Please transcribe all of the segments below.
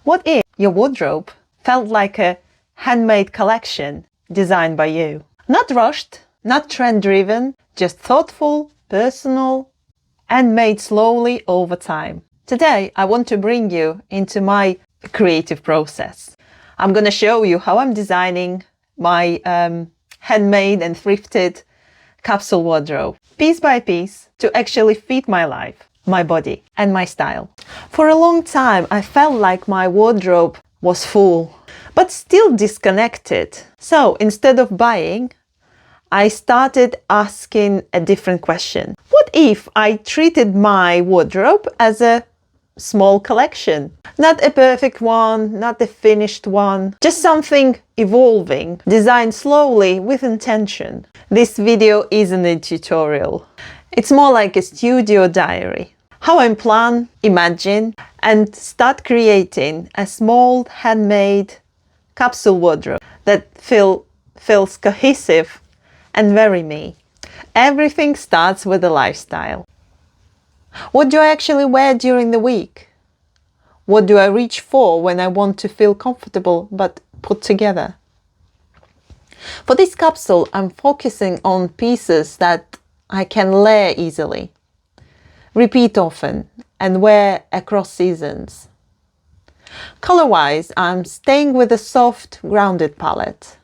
What if your wardrobe felt like a handmade collection designed by you? Not rushed, not trend-driven, just thoughtful, personal, and made slowly over time. Today, I want to bring you into my creative process. I'm going to show you how I'm designing my handmade and thrifted capsule wardrobe, piece by piece, to actually fit my life, my body, and my style. For a long time, I felt like my wardrobe was full, but still disconnected. So instead of buying, I started asking a different question. What if I treated my wardrobe as a small collection? Not a perfect one, not a finished one, just something evolving, designed slowly with intention. This video isn't a tutorial. It's more like a studio diary. How I plan, imagine, and start creating a small handmade capsule wardrobe that feels cohesive and very me. Everything starts with a lifestyle. What do I actually wear during the week? What do I reach for when I want to feel comfortable but put together? For this capsule, I'm focusing on pieces that I can layer easily, repeat often, and wear across seasons. Color-wise, I'm staying with a soft, grounded palette.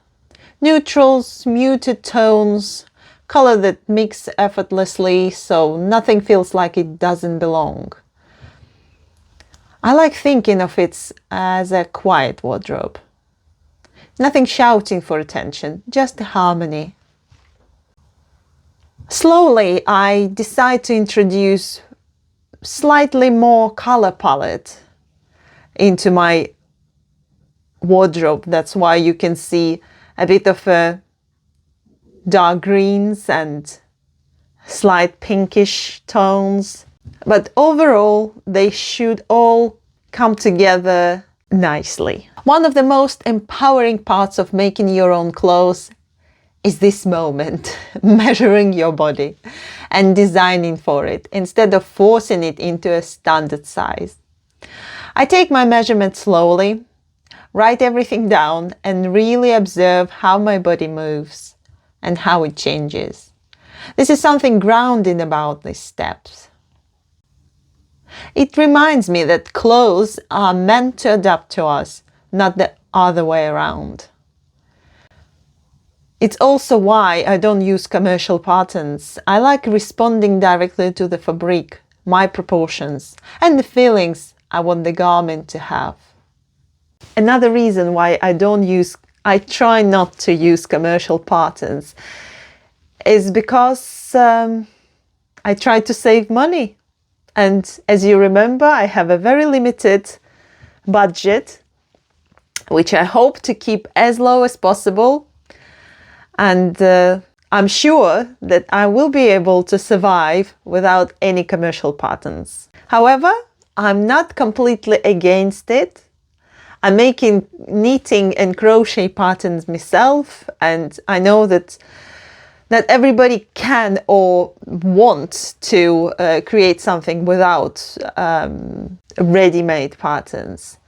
Neutrals, muted tones, color that mix effortlessly so nothing feels like it doesn't belong. I like thinking of it as a quiet wardrobe. Nothing shouting for attention, just harmony. Slowly, I decide to introduce slightly more color palette into my wardrobe. That's why you can see a bit of dark greens and slight pinkish tones. But overall, they should all come together nicely. One of the most empowering parts of making your own clothes is this moment, measuring your body and designing for it instead of forcing it into a standard size. I take my measurements slowly, write everything down, and really observe how my body moves and how it changes. This is something grounding about these steps. It reminds me that clothes are meant to adapt to us, not the other way around. It's also why I don't use commercial patterns. I like responding directly to the fabric, my proportions, and the feelings I want the garment to have. Another reason why I try not to use commercial patterns is because I try to save money. And as you remember, I have a very limited budget, which I hope to keep as low as possible. And I'm sure that I will be able to survive without any commercial patterns. However, I'm not completely against it. I'm making knitting and crochet patterns myself, and I know that everybody can or want to create something without ready-made patterns.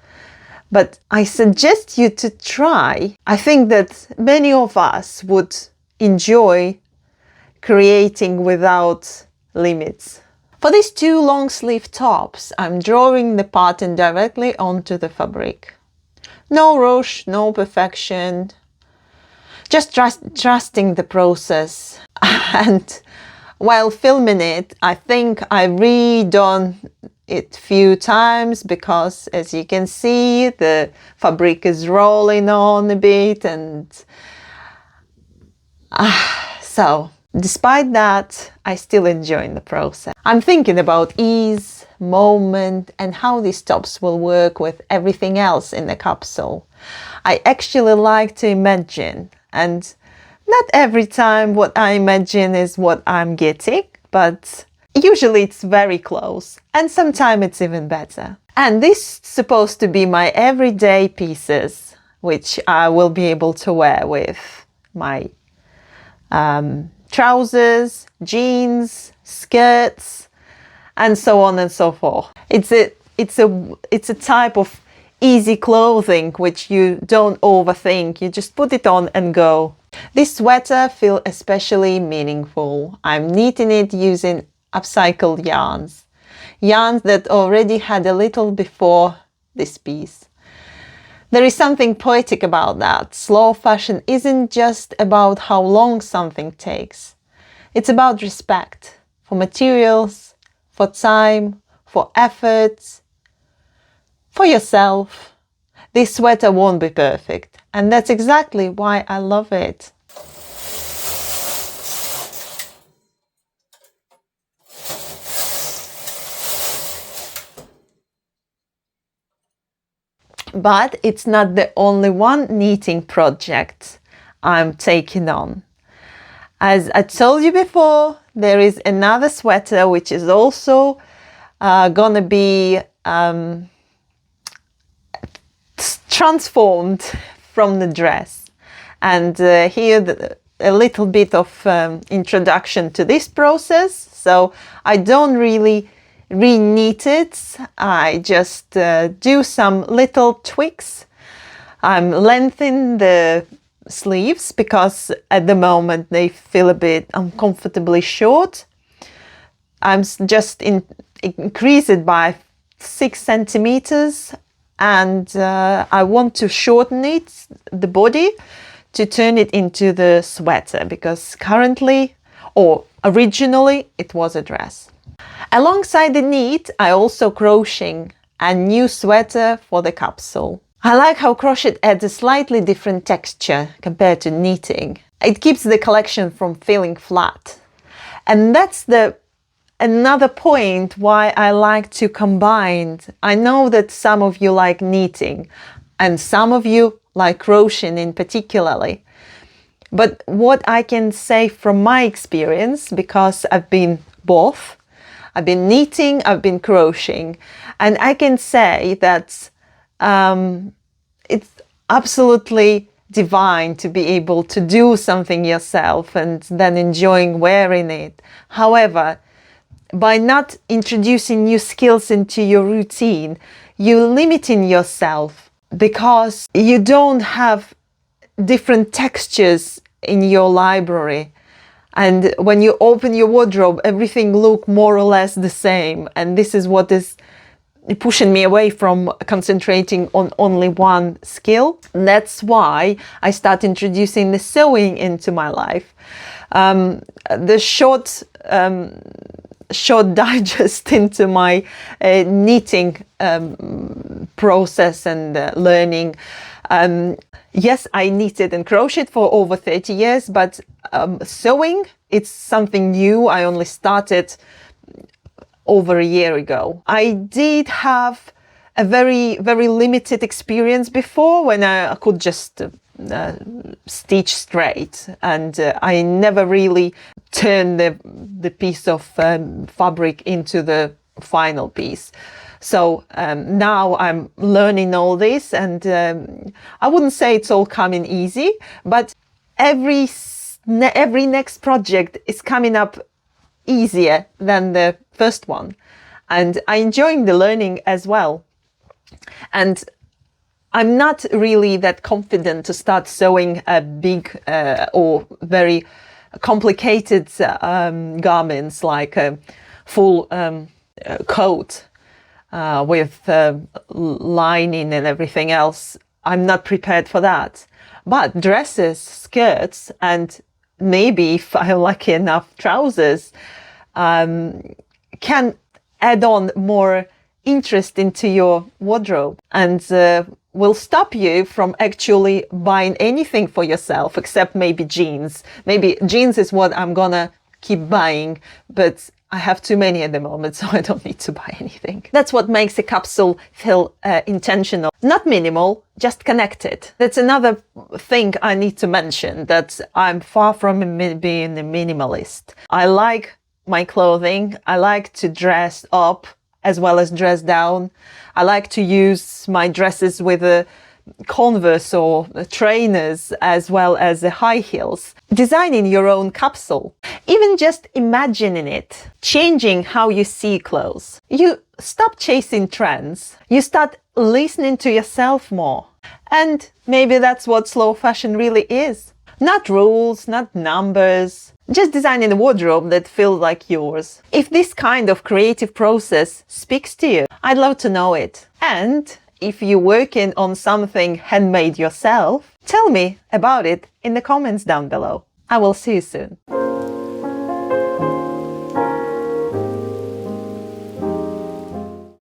But I suggest you to try. I think that many of us would enjoy creating without limits. For these two long sleeve tops, I'm drawing the pattern directly onto the fabric. No rush, no perfection, just trusting the process. And while filming it, I think I've redone it a few times because, as you can see, the fabric is rolling on a bit, and so despite that, I still enjoy the process. I'm thinking about ease, moment, and how these tops will work with everything else in the capsule. I actually like to imagine, and not every time what I imagine is what I'm getting, but usually it's very close, and sometimes it's even better. And this is supposed to be my everyday pieces, which I will be able to wear with my trousers, jeans, skirts, and so on and so forth. It's a type of easy clothing which you don't overthink. You just put it on and go. This sweater feels especially meaningful. I'm knitting it using upcycled yarns. Yarns that already had a little before this piece. There is something poetic about that. Slow fashion isn't just about how long something takes. It's about respect for materials, for time, for effort, for yourself. This sweater won't be perfect, and that's exactly why I love it. But it's not the only one knitting project I'm taking on. As I told you before, there is another sweater which is also gonna be transformed from the dress. And here a little bit of introduction to this process. So I don't really re-knit it, I just do some little tweaks. I'm lengthening the sleeves because at the moment they feel a bit uncomfortably short. I'm just increase it by 6 centimeters, and I want to shorten it, the body, to turn it into the sweater, because currently, or originally, it was a dress. Alongside the knit, I also crocheting a new sweater for the capsule. I like how crochet adds a slightly different texture compared to knitting. It keeps the collection from feeling flat. And that's another point why I like to combine. I know that some of you like knitting and some of you like crocheting in particularly. But what I can say from my experience, because I've been both, I've been knitting, I've been crocheting, and I can say that it's absolutely divine to be able to do something yourself and then enjoying wearing it. However, by not introducing new skills into your routine, you're limiting yourself because you don't have different textures in your library. And when you open your wardrobe, everything looks more or less the same. And this is what is pushing me away from concentrating on only one skill. And that's why I start introducing the sewing into my life. The short digest into my knitting process and learning. Yes, I knitted and crocheted for over 30 years, but sewing, it's something new. I only started over a year ago. I did have a very, very limited experience before when I could just stitch straight, and I never really turned the piece of fabric into the final piece. So now I'm learning all this, and I wouldn't say it's all coming easy, but every next project is coming up easier than the first one, and I'm enjoying the learning as well. And I'm not really that confident to start sewing a big or very complicated garments like a full coat with lining and everything else. I'm not prepared for that. But dresses, skirts, and maybe, if I'm lucky enough, trousers can add on more interest into your wardrobe, and will stop you from actually buying anything for yourself except maybe jeans. Maybe jeans is what I'm gonna keep buying, but I have too many at the moment, so I don't need to buy anything. That's what makes a capsule feel intentional. Not minimal, just connected. That's another thing I need to mention, that I'm far from being a minimalist. I like my clothing. I like to dress up as well as dress down. I like to use my dresses with a Converse or trainers as well as the high heels. Designing your own capsule, even just imagining it, changing how you see clothes. You stop chasing trends. You start listening to yourself more. And maybe that's what slow fashion really is. Not rules, not numbers, just designing a wardrobe that feels like yours. If this kind of creative process speaks to you, I'd love to know it. And if you're working on something handmade yourself, tell me about it in the comments down below. I will see you soon.